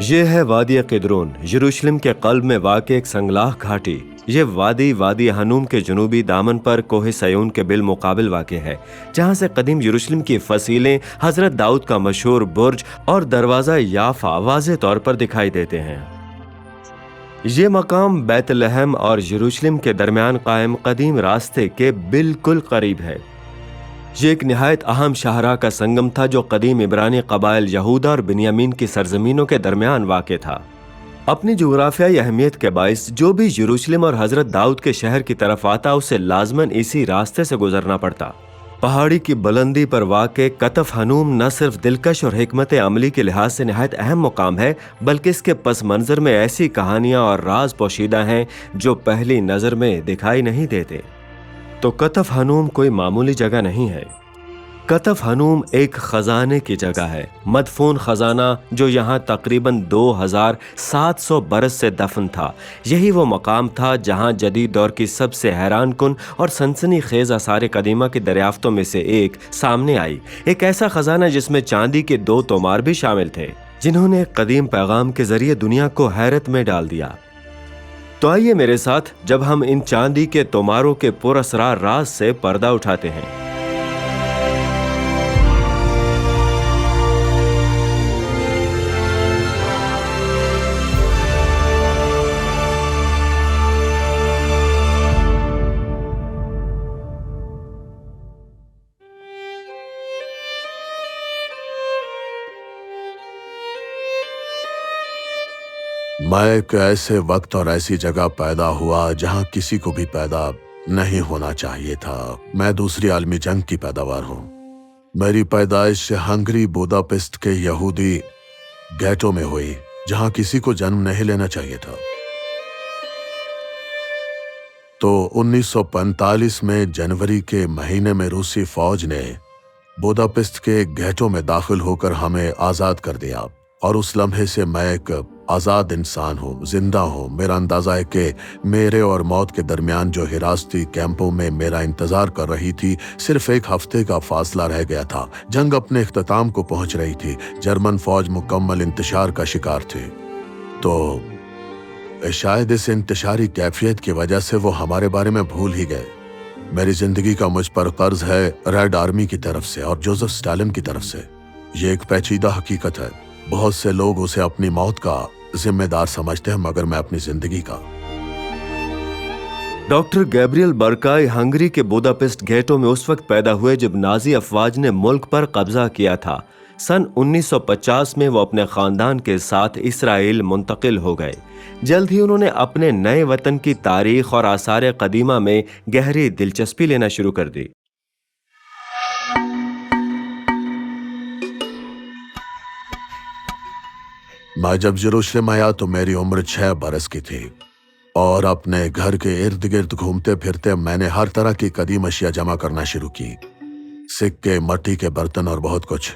ये है वादी किद्रोन, यरूशलेम के कल्ब में वाक़ एक संगलाह घाटी। ये वादी हनूम के जनूबी दामन पर कोहे सयून के बिलमुकाबिल वाक़ है, जहाँ से कदीम यरूशलेम की फसीलें, हज़रत दाऊद का मशहूर बुर्ज और दरवाज़ा याफा वाज़े तौर पर दिखाई देते हैं। ये मकाम बैतलहम और यरूशलेम के दरमियान कायम कदीम रास्ते के बिल्कुल करीब है। ये एक निहायत अहम शाहराह का संगम था जो कदीम इब्रानी कबाइल यहूदा और बिन्यामीन की सरजमीनों के दरमियान वाक़ था। अपनी जुग्राफियाई अहमियत के बाइस जो भी यरूशलेम और हज़रत दाऊद के शहर की तरफ आता उसे लाजमन इसी रास्ते से गुजरना पड़ता। पहाड़ी की बुलंदी पर वाक़ कतफ हनूम न सिर्फ दिलकश और हिकमत अमली के लिहाज से नहायत अहम मुकाम है, बल्कि इसके पस मंज़र में ऐसी कहानियाँ और राज पोशीदा हैं जो पहली नज़र में दिखाई नहीं देते। तो कतफ हनूम कोई मामूली जगह नहीं है। कतफ हनूम एक खजाने की जगह है, मदफून खजाना जो यहाँ तकरीबन 2700 बरस से दफन था। यही वो मकाम था जहाँ जदीद दौर की सबसे हैरान कुन और सनसनी खेज आसार कदीमा की दरियाफ्तों में से एक सामने आई। एक ऐसा खजाना जिसमें चांदी के 2 तोमार भी शामिल थे, जिन्होंने एक कदीम पैगाम के जरिए दुनिया को हैरत में डाल दिया। तो आइए मेरे साथ जब हम इन चांदी के तोमारों के पुरअसरार राज से पर्दा उठाते हैं। मैं एक ऐसे वक्त और ऐसी जगह पैदा हुआ जहां किसी को भी पैदा नहीं होना चाहिए था। मैं दूसरी आलमी जंग की पैदावार हूं। मेरी पैदाइश हंगरी बुदापेस्ट के यहूदी गेटो में हुई, जहां किसी को जन्म नहीं लेना चाहिए था। तो 1945 में जनवरी के महीने में रूसी फौज ने बुदापेस्ट के गेटो में दाखिल होकर हमें आज़ाद कर दिया, और उस लम्हे से मैं एक आज़ाद इंसान हूँ, जिंदा हूँ। मेरा अंदाजा है कि मेरे और मौत के दरमियान जो हिरासती कैंपों में मेरा इंतजार कर रही थी, सिर्फ एक हफ्ते का फासला रह गया था। जंग अपने इख्तिताम को पहुंच रही थी। जर्मन फौज मुकम्मल इंतशार का शिकार थी। तो शायद इस इंतशारी कैफियत की वजह से वो हमारे बारे में भूल ही गए। मेरी जिंदगी का मुझ पर कर्ज है रेड आर्मी की तरफ से और जोसेफ स्टालिन की तरफ से। ये एक पेचीदा हकीकत है। बहुत से लोग उसे अपनी मौत का जिम्मेदार समझते हैं, मगर मैं अपनी जिंदगी का। डॉक्टर गैब्रियल बरकाई हंगरी के बुदापेस्ट गेटो में उस वक्त पैदा हुए जब नाजी अफवाज ने मुल्क पर कब्जा किया था। सन 1950 में वो अपने खानदान के साथ इसराइल मुंतकिल हो गए। जल्द ही उन्होंने अपने नए वतन की तारीख और आसार कदीमा में गहरी दिलचस्पी लेना शुरू कर दी। मैं जब यरूशलेम आया तो मेरी उम्र 6 बरस की थी, और अपने घर के इर्द गिर्द घूमते फिरते मैंने हर तरह की कदीम अशिया जमा करना शुरू की, सिक्के, मट्टी के बर्तन और बहुत कुछ।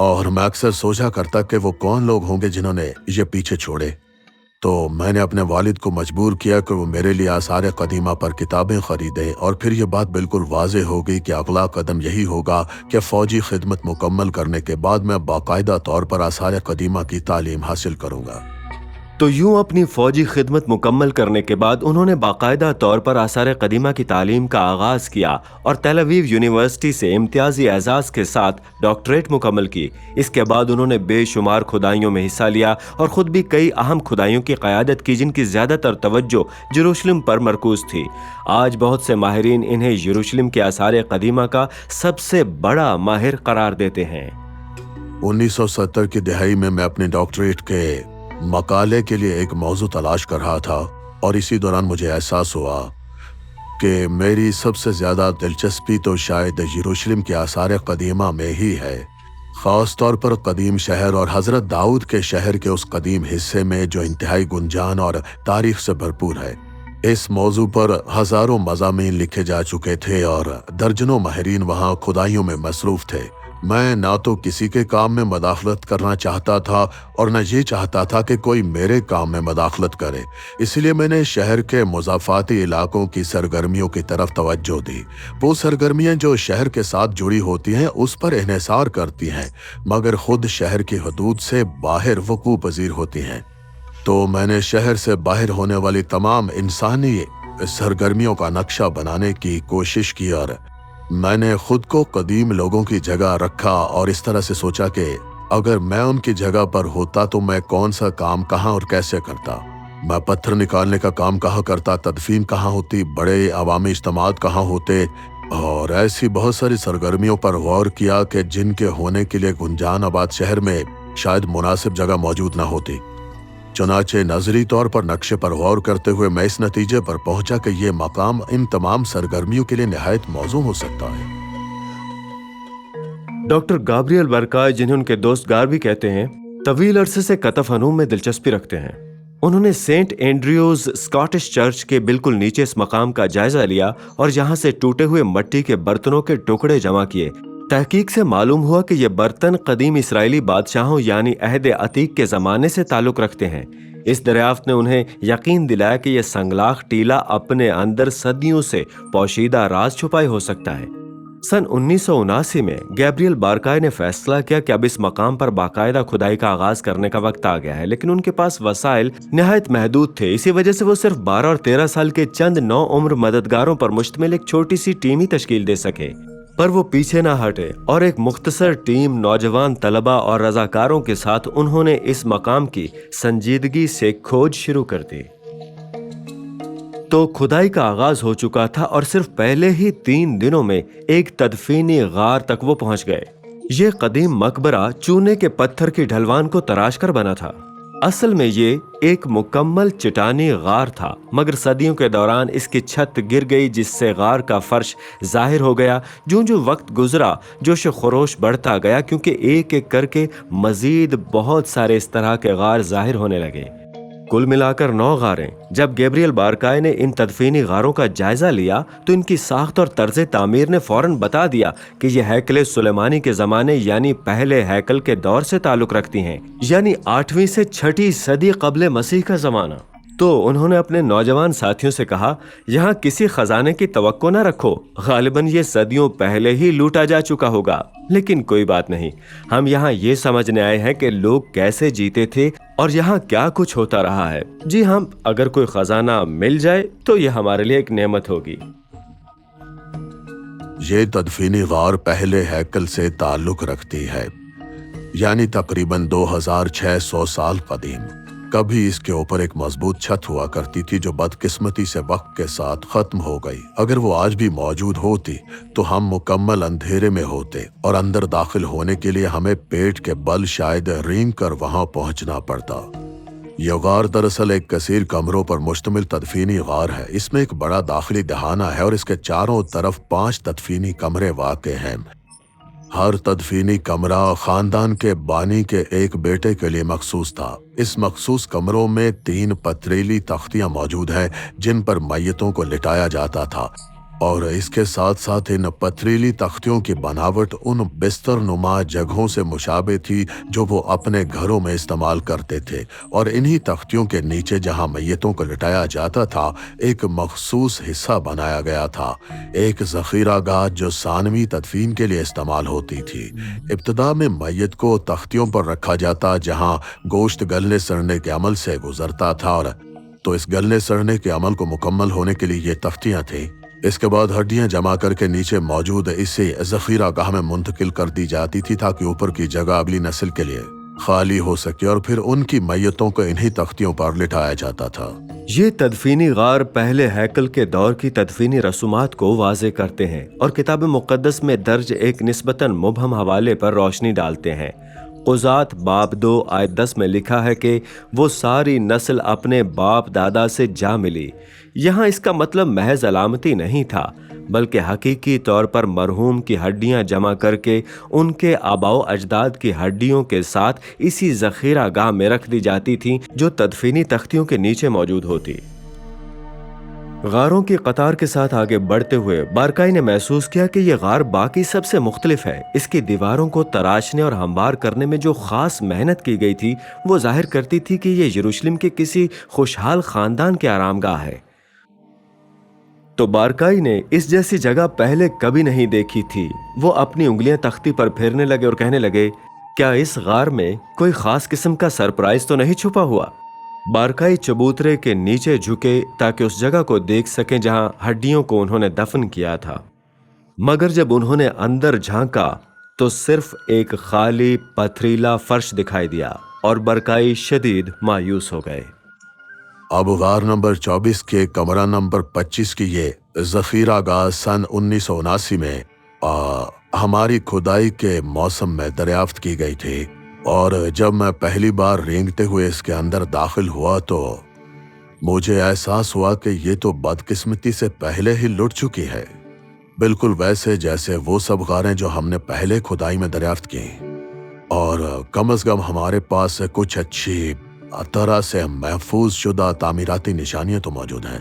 और मैं अक्सर सोचा करता कि वो कौन लोग होंगे जिन्होंने ये पीछे छोड़े। तो मैंने अपने वालिद को मजबूर किया कि वो मेरे लिए आसार कदीमा पर किताबें खरीदें, और फिर ये बात बिल्कुल वाज़ेह हो गई कि अगला कदम यही होगा कि फ़ौजी खिदमत मुकम्मल करने के बाद मैं बाकायदा तौर पर आसार कदीमा की तालीम हासिल करूँगा। तो यूं अपनी फौजी खिदमत मुकम्मल करने के बाद उन्होंने बाकायदा तौर पर आसार कदीमा की तालीम का आगाज़ किया और तेल अवीव यूनिवर्सिटी से इम्तियाजी एजाज़ के साथ डॉक्टरेट मुकम्मल की। इसके बाद उन्होंने बेशुमार खुदाइयों में हिस्सा लिया और ख़ुद भी कई अहम खुदाइयों की क़यादत की, जिनकी ज़्यादातर तवज्जो यरूशलेम पर मरकूज़ थी। आज बहुत से माहिरीन इन्हें यरूशलेम के आसार कदीमा का सबसे बड़ा माहिर करार देते हैं। 1970 की दिहाई में मैं अपने डॉक्टरेट के मकाले के लिए एक मौजू तलाश कर रहा था, और इसी दौरान मुझे एहसास हुआ कि मेरी सबसे ज़्यादा दिलचस्पी तो शायद यरूशलेम के आसार कदीमा में ही है, ख़ास तौर पर कदीम शहर और हज़रत दाऊद के शहर के उस कदीम हिस्से में जो इंतहाई गुंजान और तारीख से भरपूर है। इस मौजू पर हज़ारों मज़ामीन लिखे जा चुके थे और दर्जनों माहिरीन वहाँ खुदाइयों में मसरूफ़ थे, मैं ना तो किसी के काम में मदाखलत करना चाहता था और न ये चाहता था कि कोई मेरे काम में मदाखलत करे। इसलिए मैंने शहर के मुज़ाफ़ाती इलाकों की सरगर्मियों की तरफ तवज्जो दी। वो सरगर्मियाँ जो शहर के साथ जुड़ी होती हैं उस पर इन्हिसार करती हैं, मगर खुद शहर की हदूद से बाहर वक़ूअ पज़ीर होती हैं। तो मैंने शहर से बाहर होने वाली तमाम इंसानी सरगर्मियों का नक्शा बनाने की कोशिश की और मैंने खुद को कदीम लोगों की जगह रखा और इस तरह से सोचा कि अगर मैं उनकी जगह पर होता तो मैं कौन सा काम कहाँ और कैसे करता। मैं पत्थर निकालने का काम कहाँ करता, तदफीन कहाँ होती, बड़े अवामी इज्तिमात कहाँ होते, और ऐसी बहुत सारी सरगर्मियों पर गौर किया कि जिनके होने के लिए गुंजान आबाद शहर में शायद मुनासिब जगह मौजूद ना होती। चुनाचे नजरी तौर पर नक्शे पर गौर करते हुए मैं इस नतीजे पर पहुंचा कि यह मकाम इन तमाम सरगर्मियों के लिए निहायत मौजू हो सकता है। डॉक्टर गाब्रियल बरकाय, जिन्हें उनके दोस्त गार भी कहते हैं, तवील अरसे से कतफ हनूम में दिलचस्पी रखते हैं। उन्होंने सेंट एंड्रयूज स्कॉटिश चर्च के बिल्कुल नीचे इस मकाम का जायजा लिया और यहाँ से टूटे हुए मिट्टी के बर्तनों के टुकड़े जमा किए। तहकीक से मालूम हुआ कि ये बर्तन कदीम इसराइली बादशाहों यानी अहद अतीक के ज़माने से ताल्लुक़ रखते हैं। इस दरियाफ्त ने उन्हें यकीन दिलाया कि यह संगलाख टीला अपने अंदर सदियों से पोशीदा राज छुपाए हो सकता है। सन 1979 में गैब्रियल बारकाय ने फैसला किया कि अब इस मकाम पर बाकायदा खुदाई का आगाज करने का वक्त आ गया है, लेकिन उनके पास वसाइल निहायत महदूद थे। इसी वजह से वो सिर्फ 12 और 13 साल के चंद नौ उम्र मददगारों पर मुश्तमिल एक छोटी सी टीम ही तश्कील दे सके। पर वो पीछे ना हटे और एक मुख्तसर टीम नौजवान तलबा और रजाकारों के साथ उन्होंने इस मकाम की संजीदगी से खोज शुरू कर दी। तो खुदाई का आगाज हो चुका था और सिर्फ पहले ही 3 दिनों में एक तदफीनी गार तक वो पहुंच गए। ये कदीम मकबरा चूने के पत्थर की ढलवान को तराश कर बना था। असल में ये एक मुकम्मल चट्टानी गार था, मगर सदियों के दौरान इसकी छत गिर गई, जिससे गार का फर्श जाहिर हो गया। जो जो वक्त गुजरा जोश खरोश बढ़ता गया, क्योंकि एक एक करके मजीद बहुत सारे इस तरह के गार जाहिर होने लगे। कुल मिलाकर 9 गारें। जब गैब्रियल बारकाय ने इन तदफीनी गारों का जायजा लिया तो इनकी साख्त और तर्ज तामीर ने फौरन बता दिया कि यह हैकल सुलेमानी के जमाने यानी पहले हैकल के दौर से ताल्लुक रखती हैं, यानी 8वीं से 6ठी सदी क़ब्ल मसीह का जमाना। तो उन्होंने अपने नौजवान साथियों से कहा, यहाँ किसी खजाने की तवक्को न रखो, गालिबन ये सदियों पहले ही लूटा जा चुका होगा। लेकिन कोई बात नहीं, हम यहाँ ये समझने आए हैं कि लोग कैसे जीते थे और यहाँ क्या कुछ होता रहा है। जी हम अगर कोई खजाना मिल जाए तो ये हमारे लिए एक नेमत होगी। ये तदफीनी गार पहले हैकल से ताल्लुक रखती है, यानी तकरीबन 2600 साल कदीम। कभी इसके ऊपर एक मजबूत छत हुआ करती थी जो बदकिस्मती से वक्त के साथ खत्म हो गई। अगर वो आज भी मौजूद होती तो हम मुकम्मल अंधेरे में होते और अंदर दाखिल होने के लिए हमें पेट के बल शायद रेंग कर वहां पहुंचना पड़ता। यह गार दरअसल एक कसीर कमरों पर मुश्तमिल तदफीनी गार है। इसमें एक बड़ा दाखिली दहाना है और इसके चारों तरफ 5 तदफीनी कमरे वाक़े हैं। हर तदफीनी कमरा खानदान के बानी के एक बेटे के लिए मखसूस था। इस मखसूस कमरों में 3 पथरीली तख्तियां मौजूद हैं जिन पर मैयतों को लिटाया जाता था, और इसके साथ साथ इन पथरीली तख्तियों की बनावट उन बिस्तर नुमा जगहों से मुशाबे थी जो वो अपने घरों में इस्तेमाल करते थे। और इन्हीं तख्तियों के नीचे जहां मैयतों को लिटाया जाता था एक मखसूस हिस्सा बनाया गया था, एक ज़ख़ीरा गाह जो सानवी तदफीन के लिए इस्तेमाल होती थी। इब्तिदा में मैयत को तख्तियों पर रखा जाता जहां गोश्त गलने सड़ने के अमल से गुजरता था, और तो इस गलने सड़ने के अमल को मुकम्मल होने के लिए ये तख्तियाँ थीं। इसके बाद हड्डियां जमा करके नीचे मौजूद इसे ज़ख़ीरा गाह में मुंतकिल कर दी जाती थी ताकि ऊपर की जगह अगली नस्ल के लिए खाली हो सके, और फिर उनकी मैयतों को इन्हीं तख्तियों पर लिटाया जाता था। ये तदफीनी गार पहले हैकल के दौर की तदफीनी रसूमात को वाज़े करते हैं और किताब मुक़द्दस में दर्ज एक निस्बतन मुबहम हवाले पर रोशनी डालते हैं। क़ुज़ात बाब 2 आयत 10 में लिखा है कि वो सारी नस्ल अपने बाप दादा से जा मिली। यहाँ इसका मतलब महज अलामती नहीं था, बल्कि हकीकी तौर पर मरहूम की हड्डियाँ जमा करके उनके आबाओ अजदाद की हड्डियों के साथ इसी ज़ख़ीरा गाह में रख दी जाती थीं जो तदफीनी तख्तियों के नीचे मौजूद होती। غاروں کی قطار کے ساتھ آگے بڑھتے ہوئے بارکائی نے محسوس کیا کہ یہ غار باقی سب سے مختلف ہے۔ اس کی دیواروں کو تراشنے اور ہموار کرنے میں جو خاص محنت کی گئی تھی وہ ظاہر کرتی تھی کہ یہ یروشلم کے کسی خوشحال خاندان کی آرام گاہ ہے۔ تو بارکائی نے اس جیسی جگہ پہلے کبھی نہیں دیکھی تھی۔ وہ اپنی انگلیاں تختی پر پھیرنے لگے اور کہنے لگے، کیا اس غار میں کوئی خاص قسم کا سرپرائز تو نہیں چھپا ہوا؟ بارکائی چبوترے کے نیچے جھکے تاکہ اس جگہ کو دیکھ سکیں جہاں ہڈیوں کو انہوں نے دفن کیا تھا، مگر جب انہوں نے اندر جھانکا تو صرف ایک خالی پتھریلا فرش دکھائی دیا اور بارکائی شدید مایوس ہو گئے۔ اب غار نمبر 24 کے کمرہ نمبر 25 کی یہ ذخیرہ گاہ سن 1979 میں ہماری کھدائی کے موسم میں دریافت کی گئی تھی، اور جب میں پہلی بار رینگتے ہوئے اس کے اندر داخل ہوا تو مجھے احساس ہوا کہ یہ تو بدقسمتی سے پہلے ہی لٹ چکی ہے، بالکل ویسے جیسے وہ سب غاریں جو ہم نے پہلے کھدائی میں دریافت کی، اور کم از کم ہمارے پاس کچھ اچھی طرح سے محفوظ شدہ تعمیراتی نشانیاں تو موجود ہیں۔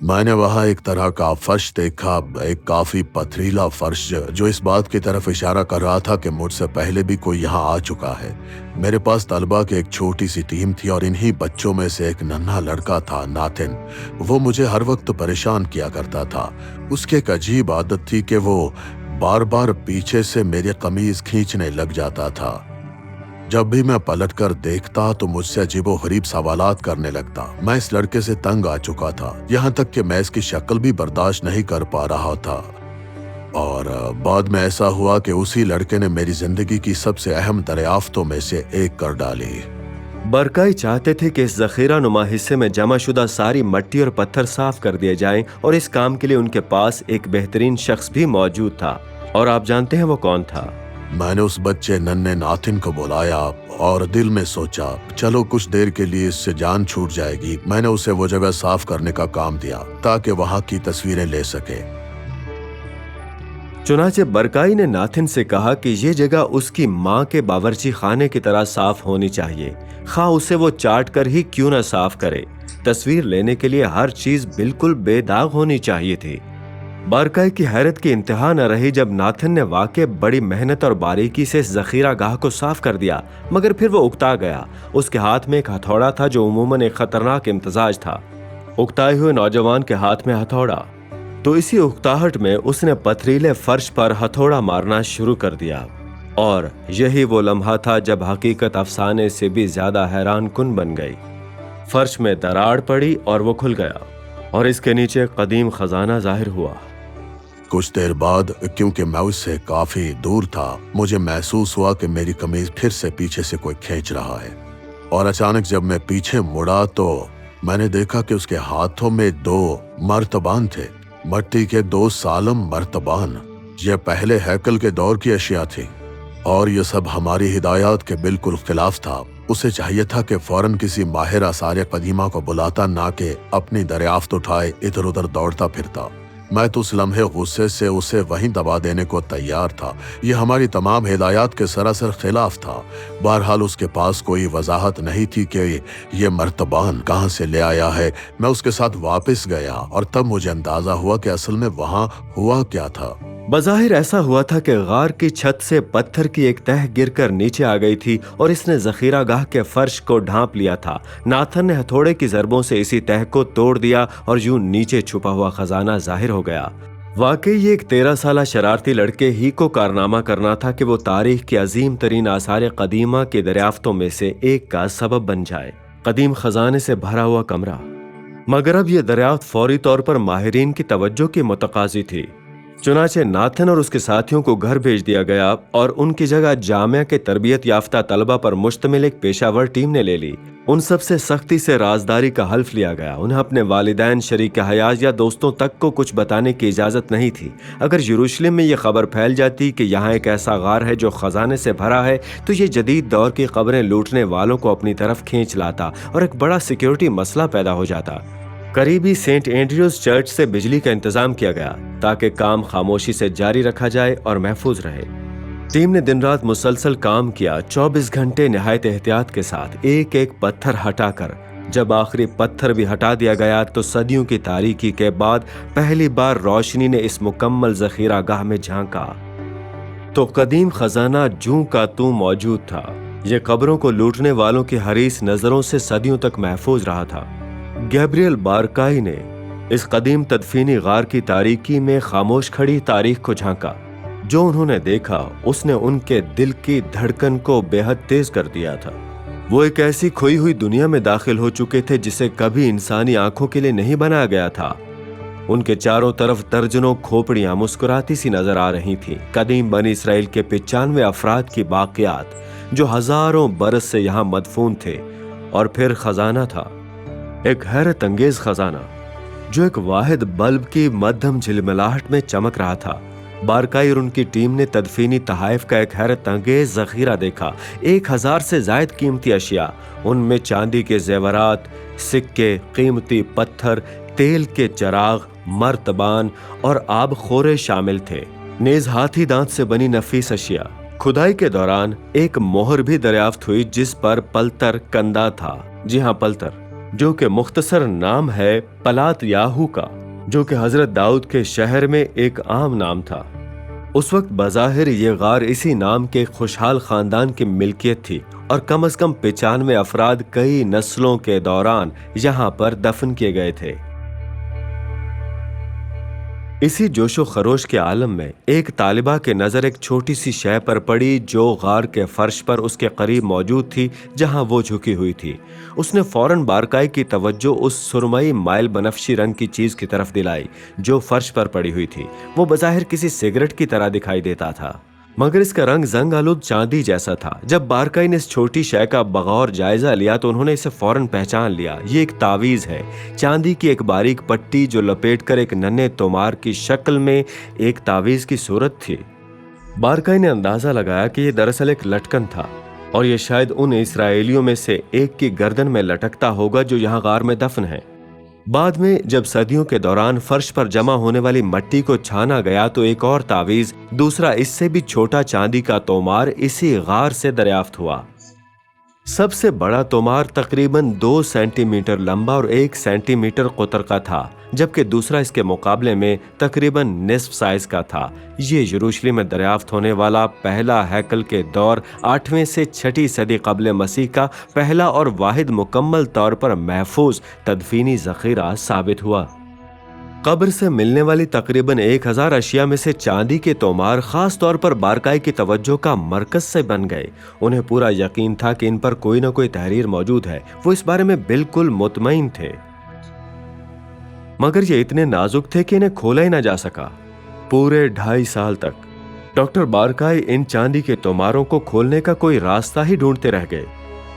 میں نے وہاں ایک طرح کا فرش دیکھا، ایک کافی پتھریلا فرش جو اس بات کی طرف اشارہ کر رہا تھا کہ مجھ سے پہلے بھی کوئی یہاں آ چکا ہے۔ میرے پاس طلبہ کی ایک چھوٹی سی ٹیم تھی اور انہی بچوں میں سے ایک ننھا لڑکا تھا، ناتھن۔ وہ مجھے ہر وقت پریشان کیا کرتا تھا۔ اس کی ایک عجیب عادت تھی کہ وہ بار بار پیچھے سے میری قمیض کھینچنے لگ جاتا تھا۔ جب بھی میں پلٹ کر دیکھتا تو مجھ سے عجیب و غریب سوالات کرنے لگتا۔ میں اس لڑکے سے تنگ آ چکا تھا، یہاں تک کہ میں اس کی شکل بھی برداشت نہیں کر پا رہا تھا، اور بعد میں ایسا ہوا کہ اسی لڑکے نے میری زندگی کی سب سے اہم دریافتوں میں سے ایک کر ڈالی۔ بارکائی چاہتے تھے کہ اس ذخیرہ نما حصے میں جمع شدہ ساری مٹی اور پتھر صاف کر دیے جائیں، اور اس کام کے لیے ان کے پاس ایک بہترین شخص بھی موجود تھا، اور آپ جانتے ہیں وہ کون تھا؟ میں نے اس بچے ننھے ناتھن کو بلایا اور دل میں سوچا چلو کچھ دیر کے لیے اس سے جان چھوٹ جائے گی۔ میں نے اسے وہ جگہ صاف کرنے کا کام دیا تاکہ وہاں کی تصویریں لے سکے۔ چنانچہ بارکائی نے ناتھن سے کہا کہ یہ جگہ اس کی ماں کے باورچی خانے کی طرح صاف ہونی چاہیے، خواہ اسے وہ چاٹ کر ہی کیوں نہ صاف کرے۔ تصویر لینے کے لیے ہر چیز بالکل بے داغ ہونی چاہیے تھی۔ بارکائی کی حیرت کی انتہا نہ رہی جب ناتھن نے واقع بڑی محنت اور باریکی سے اس ذخیرہ گاہ کو صاف کر دیا، مگر پھر وہ اکتا گیا۔ اس کے ہاتھ میں ایک ہتھوڑا تھا جو عموماً ایک خطرناک امتزاج تھا۔ اکتائے ہوئے نوجوان کے ہاتھ میں ہتھوڑا، تو اسی اکتاہٹ میں اس نے پتھریلے فرش پر ہتھوڑا مارنا شروع کر دیا، اور یہی وہ لمحہ تھا جب حقیقت افسانے سے بھی زیادہ حیران کن بن گئی۔ فرش میں دراڑ پڑی اور وہ کھل گیا، اور اس کے نیچے قدیم خزانہ ظاہر ہوا۔ کچھ دیر بعد، کیونکہ میں اس سے کافی دور تھا، مجھے محسوس ہوا کہ میری قمیض پھر سے پیچھے سے کوئی کھینچ رہا ہے، اور اچانک جب میں پیچھے مڑا تو میں نے دیکھا کہ اس کے ہاتھوں میں 2 مرتبان تھے، مٹی کے 2 سالم مرتبان۔ یہ پہلے ہیکل کے دور کی اشیاء تھی، اور یہ سب ہماری ہدایات کے بالکل خلاف تھا۔ اسے چاہیے تھا کہ فوراً کسی ماہر آثار قدیمہ کو بلاتا، نہ کہ اپنی دریافت اٹھائے ادھر ادھر دوڑتا پھرتا۔ میں تو اس لمحے غصے سے اسے وہیں دبا دینے کو تیار تھا۔ یہ ہماری تمام ہدایات کے سراسر خلاف تھا۔ بہرحال اس کے پاس کوئی وضاحت نہیں تھی کہ یہ مرتبان کہاں سے لے آیا ہے۔ میں اس کے ساتھ واپس گیا، اور تب مجھے اندازہ ہوا کہ اصل میں وہاں ہوا کیا تھا۔ بظاہر ایسا ہوا تھا کہ غار کی چھت سے پتھر کی ایک تہہ گر کر نیچے آ گئی تھی، اور اس نے ذخیرہ گاہ کے فرش کو ڈھانپ لیا تھا۔ ناتھن نے ہتھوڑے کی ضربوں سے اسی تہہ کو توڑ دیا، اور یوں نیچے چھپا ہوا خزانہ ظاہر ہو گیا۔ واقعی یہ ایک 13 سالہ شرارتی لڑکے ہی کو کارنامہ کرنا تھا کہ وہ تاریخ کی عظیم ترین آثار قدیمہ کی دریافتوں میں سے ایک کا سبب بن جائے۔ قدیم خزانے سے بھرا ہوا کمرہ، مگر اب یہ دریافت فوری طور پر ماہرین کی توجہ کی متقاضی تھی۔ چنانچہ ناتھن اور اس کے ساتھیوں کو گھر بھیج دیا گیا، اور ان کی جگہ جامعہ کے تربیت یافتہ طلبہ پر مشتمل ایک پیشہ ور ٹیم نے لے لی۔ ان سب سے سختی سے رازداری کا حلف لیا گیا۔ انہیں اپنے والدین، شریک حیات یا دوستوں تک کو کچھ بتانے کی اجازت نہیں تھی۔ اگر یروشلم میں یہ خبر پھیل جاتی کہ یہاں ایک ایسا غار ہے جو خزانے سے بھرا ہے، تو یہ جدید دور کی قبریں لوٹنے والوں کو اپنی طرف کھینچ لاتا، اور ایک بڑا سیکیورٹی مسئلہ پیدا ہو جاتا۔ قریبی سینٹ اینڈریوز چرچ سے بجلی کا انتظام کیا گیا تاکہ کام خاموشی سے جاری رکھا جائے اور محفوظ رہے۔ ٹیم نے دن رات مسلسل کام کیا، 24 گھنٹے نہایت احتیاط کے ساتھ ایک ایک پتھر ہٹا کر जब आखिरी पत्थर भी हटा दिया गया तो सदियों की तारीकी के बाद पहली बार रोशनी ने इस मुकम्मल जखीरा गाह में झांका तो कदीम खजाना जूं का तूं मौजूद था। यह कब्रों को लूटने वालों की हरीस नजरों से सदियों तक महफूज रहा था। गैब्रियल बारकाई ने इस कदीम तदफीनी गार की तारीकी में खामोश खड़ी तारीख को झांका। जो उन्होंने देखा उसने उनके दिल की धड़कन को बेहद तेज कर दिया था। वो एक ऐसी खोई हुई दुनिया में दाखिल हो चुके थे जिसे कभी इंसानी आंखों के लिए नहीं बनाया गया था। उनके चारों तरफ दर्जनों खोपड़ियां मुस्कुराती सी नजर आ रही थीं। कदीम बनी इसराइल के 95 अफराद की बाकियात जो हजारों बरस से यहाँ मदफून थे। और फिर खजाना था, एक हैरत अंगेज खजाना जो एक वाहिद बल्ब की मध्यम झिलमिलाहट में चमक रहा था। बारकाई और उनकी टीम ने तदफीनी तहाइफ का एक हैरत अंगेज जखीरा देखा। 1000 से जायद कीमती अशिया, उनमें चांदी के जेवरात, सिक्के, कीमती पत्थर, तेल के चराग, मर्तबान और आबखोरे शामिल थे। नेज हाथी दांत से बनी नफीस अशिया। खुदाई के दौरान एक मोहर भी दरियाफ्त हुई जिस पर पलतर कंदा था। जी हाँ, पलतर, जो कि मुख्तसर नाम है पलात याहू का, जो कि हजरत दाऊद के शहर में एक आम नाम था। उस वक्त बज़ाहिर ये गार इसी नाम के खुशहाल खानदान की मिल्कियत थी और कम से कम 95 अफराद कई नस्लों के दौरान यहाँ पर दफन किए गए थे। इसी जोशो खरोश के आलम में एक तालिबा के नजर एक छोटी सी शय पर पड़ी जो गार के फर्श पर उसके करीब मौजूद थी जहां वो झुकी हुई थी। उसने फौरन बारकाई की तवज्जो उस सुरमई माइल बनफशी रंग की चीज की तरफ दिलाई जो फर्श पर पड़ी हुई थी। वो बज़ाहिर किसी सिगरेट की तरह दिखाई देता था, मगर इसका रंग जंग आलूद चांदी जैसा था। जब बारकाई ने इस छोटी शय का बगौर जायजा लिया तो उन्होंने इसे फौरन पहचान लिया। ये एक तावीज है, चांदी की एक बारीक पट्टी जो लपेटकर एक नन्हे तोमार की शक्ल में एक तावीज की सूरत थी। बारकाई ने अंदाजा लगाया कि यह दरअसल एक लटकन था और यह शायद उन इसराइलियों में से एक की गर्दन में लटकता होगा जो यहाँ गार में दफन है। बाद में जब सदियों के दौरान फर्श पर जमा होने वाली मिट्टी को छाना गया तो एक और तावीज, दूसरा इससे भी छोटा चांदी का तोमार इसी गार से दरियाफ्त हुआ। सबसे बड़ा तोमार तकरीबन 2 सेंटीमीटर लंबा और 1 सेंटीमीटर कुतर का था, जबकि दूसरा इसके मुकाबले में तकरीबन निस्फ साइज का था। ये यरूशलेम में दरियाफ्त होने वाला पहला हैकल के दौर 8वें से 6ठी सदी कबल मसीह का पहला और वाहिद मुकम्मल तौर पर महफूज तदफीनी जखीरा साबित हुआ। कब्र से मिलने वाली तकरीबन 1000 अशिया में से चांदी के तोमार खास तौर पर बारकाई की तवज्जो का मरकज से बन गए। उन्हें पूरा यकीन था कि इन पर कोई न कोई तहरीर मौजूद है। वो इस बारे में बिल्कुल मुतमईन थे, मगर ये इतने नाजुक थे कि इन्हें खोला ही ना जा सका। पूरे 2.5 साल तक डॉक्टर बारकाई इन चांदी के तोमारों को खोलने का कोई रास्ता ही ढूंढते रह गए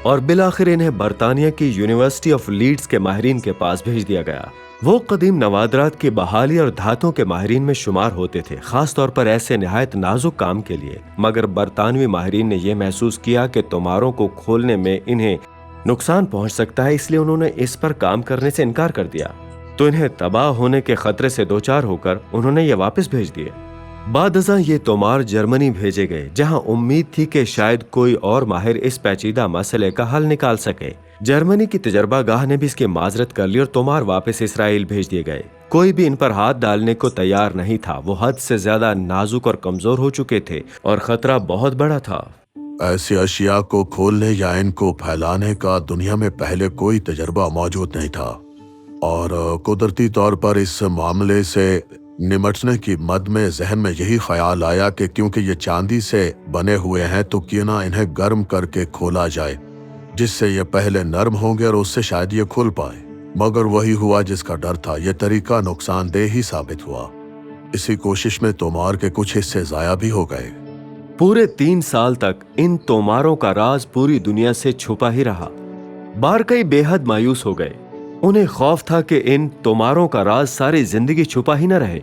और बिलाखिर इन्हें बरतानिया की यूनिवर्सिटी ऑफ लीड्स के माहिरीन के पास भेज दिया गया। वो कदीम नवादरात की बहाली और धातों के माहिरीन में शुमार होते थे, खास तौर पर ऐसे निहायत नाजुक काम के लिए। मगर बरतानवी माहिरीन ने यह महसूस किया कि तोमारों को खोलने में इन्हें नुकसान पहुंच सकता है, इसलिए उन्होंने इस पर काम करने से इनकार कर दिया। तो इन्हें तबाह होने के खतरे से दो चार होकर उन्होंने ये वापस भेज दिए। बादज़ा ये तोमार जर्मनी भेजे गए, जहां उम्मीद थी कि शायद कोई और माहिर इस पेचीदा मसले का हल निकाल सके। जर्मनी की तजर्बा गाह ने भी इसकी माजरत कर ली और तोमार वापस इसराइल भेज दिए गए। कोई भी इन पर हाथ डालने को तैयार नहीं था। वो हद से ज्यादा नाजुक और कमजोर हो चुके थे और खतरा बहुत बड़ा था। ऐसी अशिया को खोलने या इनको फैलाने का दुनिया में पहले कोई तजर्बा मौजूद नहीं था और कुदरती तौर पर इस मामले से निमटने की मद में जहन में यही ख्याल आया कि क्योंकि ये चांदी से बने हुए हैं तो क्यों ना इन्हें गर्म करके खोला जाए, जिससे ये पहले नरम होंगे और उससे शायद ये खुल पाए। मगर वही हुआ जिसका डर था। यह तरीका नुकसानदेह ही साबित हुआ। इसी कोशिश में तोमार के कुछ हिस्से जाया भी हो गए। पूरे 3 साल तक इन तोमारों का राज पूरी दुनिया से छुपा ही रहा। बारकाई बेहद मायूस हो गए। उन्हें खौफ था कि इन तोमारों का राज सारी जिंदगी छुपा ही न रहे।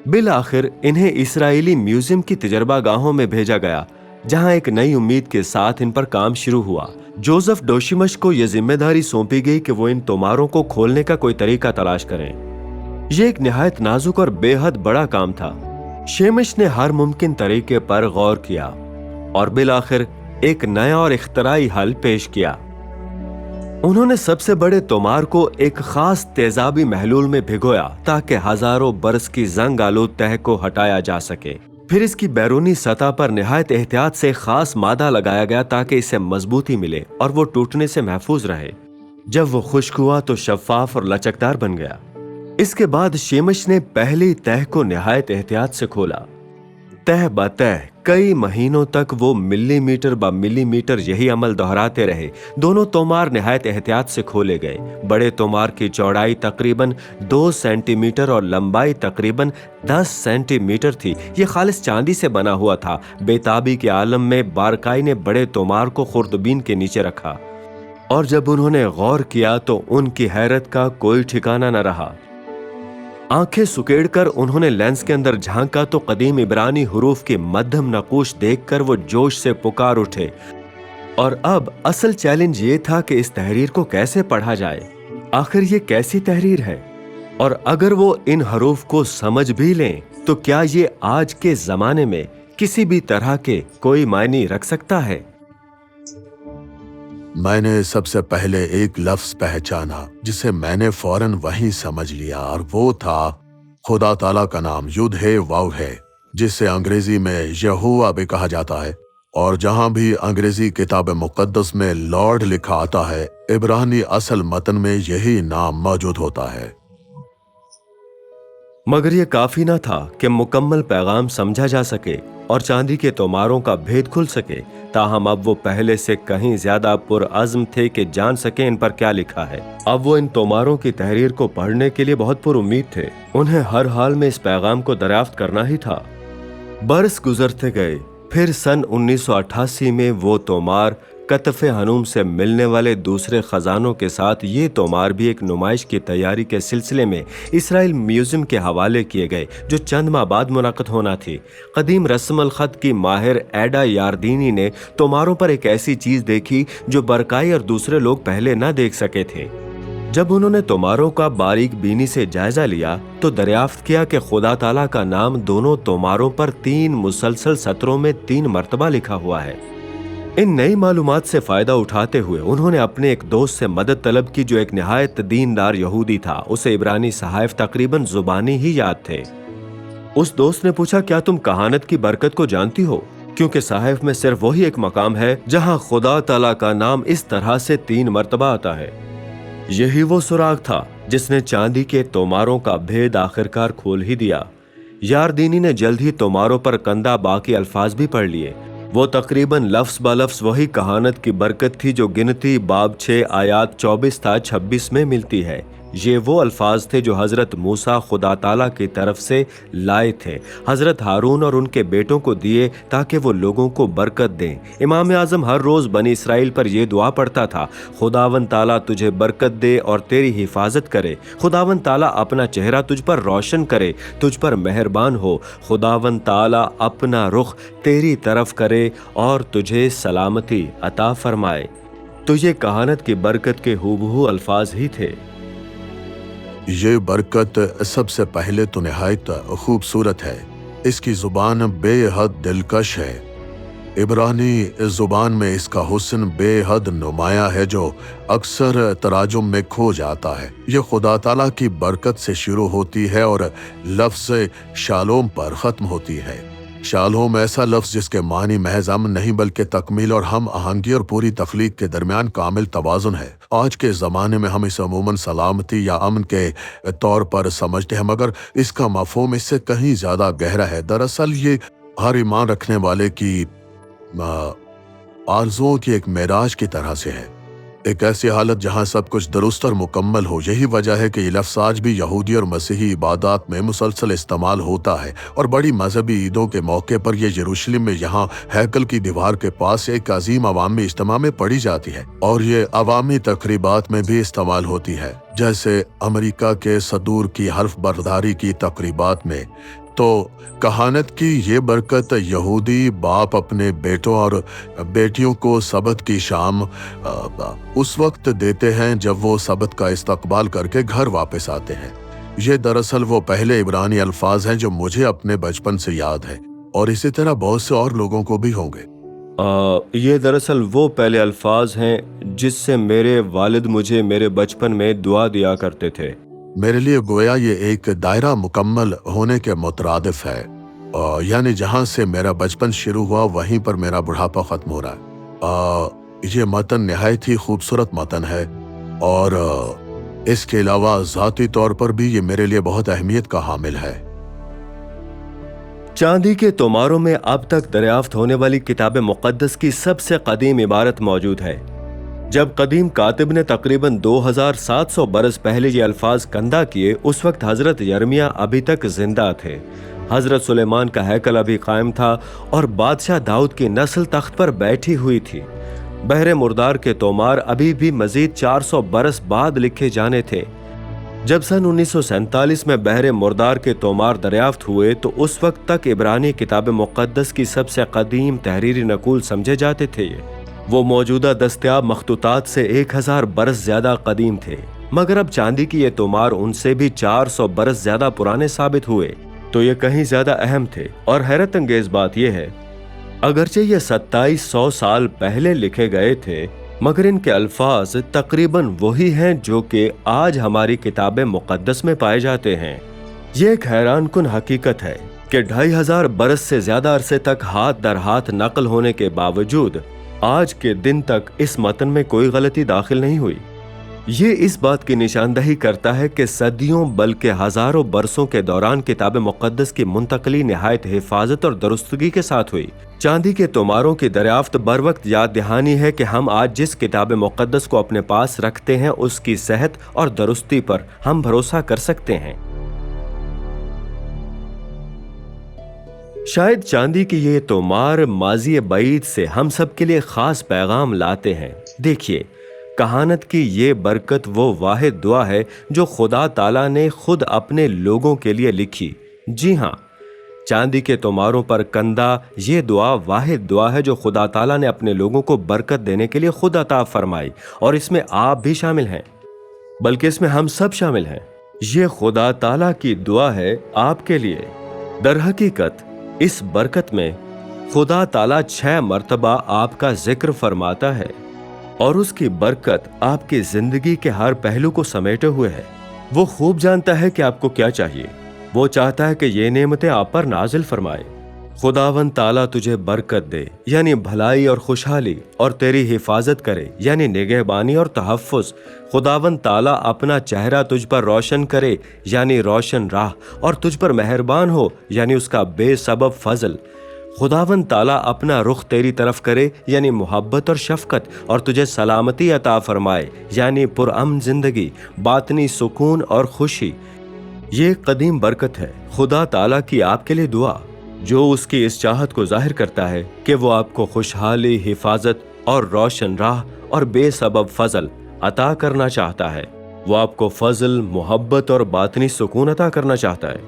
बिल आखिर इन्हें इसराइली म्यूजियम की तजर्बा गाहों में भेजा गया, जहां एक नई उम्मीद के साथ इन पर काम शुरू हुआ। जोसेफ डोशिमश को यह जिम्मेदारी सौंपी गई कि वो इन तोमारों को खोलने का कोई तरीका तलाश करें। यह एक निहायत नाजुक और बेहद बड़ा काम था। शेमिश ने हर मुमकिन तरीके पर गौर किया और बिल आखिर एक नया और इख्तराई हल पेश किया। उन्होंने सबसे बड़े तोमार को एक खास तेजाबी महलूल में भिगोया ताकि हजारों बरस की जंग आलूद तह को हटाया जा सके। फिर इसकी बैरूनी सतह पर निहायत एहतियात से खास मादा लगाया गया ताकि इसे मजबूती मिले और वो टूटने से महफूज रहे। जब वो खुश्क हुआ तो शफाफ और लचकदार बन गया। इसके बाद शेमश ने पहली तह को निहायत एहतियात से खोला। तह ब तह कई महीनों तक वो मिलीमीटर ब मिलीमीटर यही अमल दोहराते रहे। दोनों तोमार निहायत एहतियात से खोले गए। बड़े तोमार की चौड़ाई तकरीबन 2 सेंटीमीटर और लंबाई तकरीबन 10 सेंटीमीटर थी। ये खालिस चांदी से बना हुआ था। बेताबी के आलम में बारकाई ने बड़े तोमार को खुर्दबीन के नीचे रखा और जब उन्होंने गौर किया तो उनकी हैरत का कोई ठिकाना न रहा। आंखें सुकेड़कर उन्होंने लेंस के अंदर झांका तो कदीम इब्रानी हुरूफ के मध्यम नकूश देखकर वो जोश से पुकार उठे। और अब असल चैलेंज ये था कि इस तहरीर को कैसे पढ़ा जाए। आखिर ये कैसी तहरीर है और अगर वो इन हरूफ को समझ भी लें तो क्या ये आज के जमाने में किसी भी तरह के कोई मायने रख सकता है। मैंने सबसे पहले एक लफ्ज पहचाना जिसे मैंने फौरन वहीं समझ लिया और वो था खुदा ताला का नाम युद है वाव है, जिसे अंग्रेजी में यहोवा भी कहा जाता है। और जहां भी अंग्रेजी किताब मुकद्दस में लॉर्ड लिखा आता है, इब्रानी असल मतन में यही नाम मौजूद होता है। मगर यह काफी न था कि मुकम्मल पैगाम समझा जा सके और चांदी के तोमारों का भेद खुल सके। ताहम अब वो पहले से कहीं ज्यादा पुरअज़्म थे कि जान सके इन पर क्या लिखा है। अब वो इन तोमारों की तहरीर को पढ़ने के लिए बहुत पुरुम्मीद थे। उन्हें हर हाल में इस पैगाम को दरियाफ्त करना ही था। बरस गुजरते गए। फिर सन 1988 में वो तोमार कतफ़े हनूम से मिलने वाले दूसरे खजानों के साथ ये तोमार भी एक नुमाइश की तैयारी के सिलसिले में इसराइल म्यूजियम के हवाले किए गए, जो चंद माह बाद मुनाक़द होना थी। कदीम रस्म अल ख़त की माहिर एडा यारदीनी ने तोमारों पर एक ऐसी चीज़ देखी जो बरकाई और दूसरे लोग पहले न देख सके थे। जब उन्होंने तोमारों का बारीक बीनी से जायजा लिया तो दरियाफ्त किया कि खुदा ताला का नाम दोनों तोमारों पर 3 मुसलसल सत्रों में 3 मरतबा लिखा हुआ है। इन नई मालूमात से फायदा उठाते हुए उन्होंने अपने एक दोस्त से मदद तलब की जो एक निहायत दीनदार यहूदी था। उसे इब्रानी सहाइफ तकरीबन जुबानी ही याद थे। उस दोस्त ने पूछा, क्या तुम कहानत की बरकत को जानती हो? क्योंकि सहाइफ में सिर्फ वही एक मकाम है जहां खुदा ताला का नाम इस तरह से 3 मरतबा आता है। यही वो सुराग था जिसने चांदी के तोमारों का भेद आखिरकार खोल ही दिया। यारदीनी ने जल्द ही तोमारों पर कंदा बाकी अल्फाज भी पढ़ लिए। वो तकरीबन लफ्ज़ ब लफ्ज़ वही कहानत की बरकत थी जो गिनती बाब 6 आयात 24 था 26 में मिलती है। ये वो अल्फाज थे जो हज़रत मूसा खुदा ताला की तरफ से लाए थे, हज़रत हारून और उनके बेटों को दिए ताकि वो लोगों को बरकत दें। इमाम आज़म हर रोज़ बनी इसराइल पर यह दुआ पढ़ता था, खुदावन ताला तुझे बरकत दे और तेरी हिफाजत करे। खुदावन ताला अपना चेहरा तुझ पर रोशन करे, तुझ पर मेहरबान हो। खुदावन ताला अपना रुख तेरी तरफ करे और तुझे सलामती अता फरमाए। तो ये कहानत की बरकत के हूबहू अल्फाज ही थे। ये बरकत सबसे पहले तो निहायत खूबसूरत है। इसकी जुबान बेहद दिलकश है। इब्रानी जुबान में इसका हुस्न बेहद नुमाया है जो अक्सर तराजुम में खो जाता है। ये खुदा ताला की बरकत से शुरू होती है और लफ्ज़ शालोम पर ख़त्म होती है। शालोम ऐसा लफ्ज़ जिसके मानी महज अमन नहीं बल्कि तकमील और हम आहंगी और पूरी तख्लीक के दरमियान कामिल तवाज़ुन है। आज के ज़माने में हम इसे अमूमन सलामती या अमन के तौर पर समझते हैं, मगर इसका मफ़हूम इससे कहीं ज़्यादा गहरा है। दरअसल ये हर ईमान रखने वाले की आरज़ुओं की एक मेराज की तरह से है, एक ऐसी हालत जहां सब कुछ दुरुस्त और मुकम्मल हो। यही वजह है कि ये लफ्ज़ आज भी यहूदी और मसीही इबादत में मुसलसल इस्तेमाल होता है और बड़ी मजहबी ईदों के मौके पर यह यरूशलेम में यहाँ हैकल की दीवार के पास एक अजीम अवामी इज्तिमा में पढ़ी जाती है और ये अवामी तकरीबात में भी इस्तेमाल होती है, जैसे अमेरिका के सदूर की हर्फ बरदारी की तकरीबात में। तो कहानत की ये बरकत यहूदी बाप अपने बेटों और बेटियों को सबत की शाम उस वक्त देते हैं जब वो सबत का इस्तकबाल करके घर वापस आते हैं। ये दरअसल वो पहले इब्रानी अल्फाज हैं जो मुझे अपने बचपन से याद है और इसी तरह बहुत से और लोगों को भी होंगे। یہ دراصل وہ پہلے الفاظ ہیں جس سے میرے والد مجھے میرے بچپن میں دعا دیا کرتے تھے۔ میرے لیے گویا یہ ایک دائرہ مکمل ہونے کے مترادف ہے، یعنی جہاں سے میرا بچپن شروع ہوا وہیں پر میرا بڑھاپا ختم ہو رہا ہے۔ یہ متن نہایت ہی خوبصورت متن ہے، اور اس کے علاوہ ذاتی طور پر بھی یہ میرے لیے بہت اہمیت کا حامل ہے۔ چاندی کے توماروں میں اب تک دریافت ہونے والی کتاب مقدس کی سب سے قدیم عبارت موجود ہے۔ جب قدیم کاتب نے تقریباً 2700 برس پہلے یہ الفاظ کندہ کیے، اس وقت حضرت یرمیہ ابھی تک زندہ تھے، حضرت سلیمان کا ہیکل ابھی قائم تھا، اور بادشاہ داؤد کی نسل تخت پر بیٹھی ہوئی تھی۔ بحر مردار کے تومار ابھی بھی مزید 400 برس بعد لکھے جانے تھے۔ جب سن 1947 میں بحر مردار کے تومار دریافت ہوئے تو اس وقت تک عبرانی کتاب مقدس کی سب سے قدیم تحریری نقول سمجھے جاتے تھے۔ وہ موجودہ دستیاب مخطوطات سے 1000 برس زیادہ قدیم تھے، مگر اب چاندی کی یہ تومار ان سے بھی 400 برس زیادہ پرانے ثابت ہوئے، تو یہ کہیں زیادہ اہم تھے۔ اور حیرت انگیز بات یہ ہے، اگرچہ یہ 2700 سال پہلے لکھے گئے تھے، مگر ان کے الفاظ تقریباً وہی ہیں جو کہ آج ہماری کتاب مقدس میں پائے جاتے ہیں۔ یہ ایک حیران کن حقیقت ہے کہ 2500 برس سے زیادہ عرصے تک ہاتھ در ہاتھ نقل ہونے کے باوجود آج کے دن تک اس متن میں کوئی غلطی داخل نہیں ہوئی۔ یہ اس بات کی نشاندہی کرتا ہے کہ صدیوں بلکہ ہزاروں برسوں کے دوران کتاب مقدس کی منتقلی نہایت حفاظت اور درستگی کے ساتھ ہوئی۔ چاندی کے توماروں کی دریافت بر وقت یاد دہانی ہے کہ ہم آج جس کتاب مقدس کو اپنے پاس رکھتے ہیں اس کی صحت اور درستی پر ہم بھروسہ کر سکتے ہیں۔ شاید چاندی کی یہ تومار ماضی بعید سے ہم سب کے لیے خاص پیغام لاتے ہیں۔ دیکھیے، کہانت کی یہ برکت وہ واحد دعا ہے جو خدا تعالیٰ نے خود اپنے لوگوں کے لیے لکھی۔ جی ہاں، چاندی کے توماروں پر کندہ یہ دعا واحد دعا ہے جو خدا تعالیٰ نے اپنے لوگوں کو برکت دینے کے لیے خود عطا فرمائی، اور اس میں آپ بھی شامل ہیں، بلکہ اس میں ہم سب شامل ہیں۔ یہ خدا تعالیٰ کی دعا ہے آپ کے لیے۔ در حقیقت اس برکت میں خدا تعالیٰ 6 مرتبہ آپ کا ذکر فرماتا ہے، اور اس کی برکت آپ کی زندگی کے ہر پہلو کو سمیٹے ہوئے ہے۔ وہ خوب جانتا ہے کہ آپ کو کیا چاہیے۔ وہ چاہتا ہے کہ یہ نعمتیں آپ پر نازل فرمائے۔ خداوند تعالیٰ تجھے برکت دے، یعنی بھلائی اور خوشحالی، اور تیری حفاظت کرے، یعنی نگہبانی اور تحفظ۔ خداوند تعالیٰ اپنا چہرہ تجھ پر روشن کرے، یعنی روشن راہ، اور تجھ پر مہربان ہو، یعنی اس کا بے سبب فضل۔ خداوند تعالیٰ اپنا رخ تیری طرف کرے، یعنی محبت اور شفقت، اور تجھے سلامتی عطا فرمائے، یعنی پرامن زندگی، باطنی سکون اور خوشی۔ یہ قدیم برکت ہے خدا تعالیٰ کی آپ کے لیے دعا، جو اس کی اس چاہت کو ظاہر کرتا ہے کہ وہ آپ کو خوشحالی، حفاظت اور روشن راہ اور بے سبب فضل عطا کرنا چاہتا ہے۔ وہ آپ کو فضل، محبت اور باطنی سکون عطا کرنا چاہتا ہے۔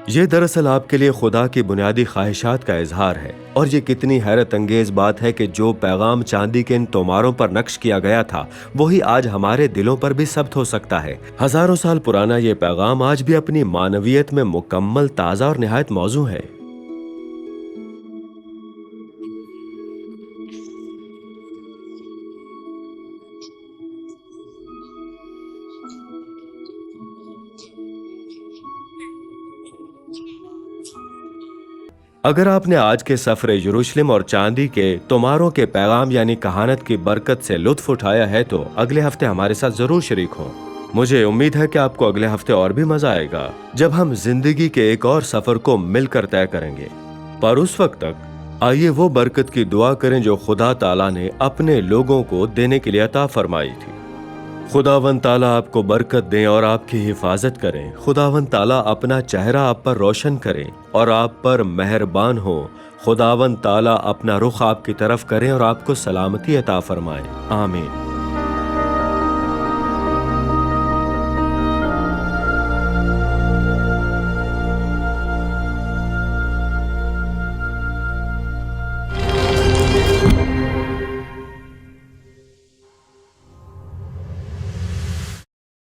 یہ دراصل آپ کے لیے خدا کی بنیادی خواہشات کا اظہار ہے، اور یہ کتنی حیرت انگیز بات ہے کہ جو پیغام چاندی کے ان توماروں پر نقش کیا گیا تھا وہی آج ہمارے دلوں پر بھی ثبت ہو سکتا ہے۔ ہزاروں سال پرانا یہ پیغام آج بھی اپنی معنویت میں مکمل، تازہ اور نہایت موزوں ہے۔ اگر آپ نے آج کے سفر یروشلم اور چاندی کے توماروں کے پیغام یعنی کہانت کی برکت سے لطف اٹھایا ہے تو اگلے ہفتے ہمارے ساتھ ضرور شریک ہوں۔ مجھے امید ہے کہ آپ کو اگلے ہفتے اور بھی مزہ آئے گا جب ہم زندگی کے ایک اور سفر کو مل کر طے کریں گے۔ پر اس وقت تک آئیے وہ برکت کی دعا کریں جو خدا تعالیٰ نے اپنے لوگوں کو دینے کے لیے عطا فرمائی تھی۔ خداوند تعالیٰ آپ کو برکت دیں اور آپ کی حفاظت کریں۔ خداوند تعالیٰ اپنا چہرہ آپ پر روشن کریں اور آپ پر مہربان ہو۔ خداوند تعالیٰ اپنا رخ آپ کی طرف کریں اور آپ کو سلامتی عطا فرمائیں۔ آمین۔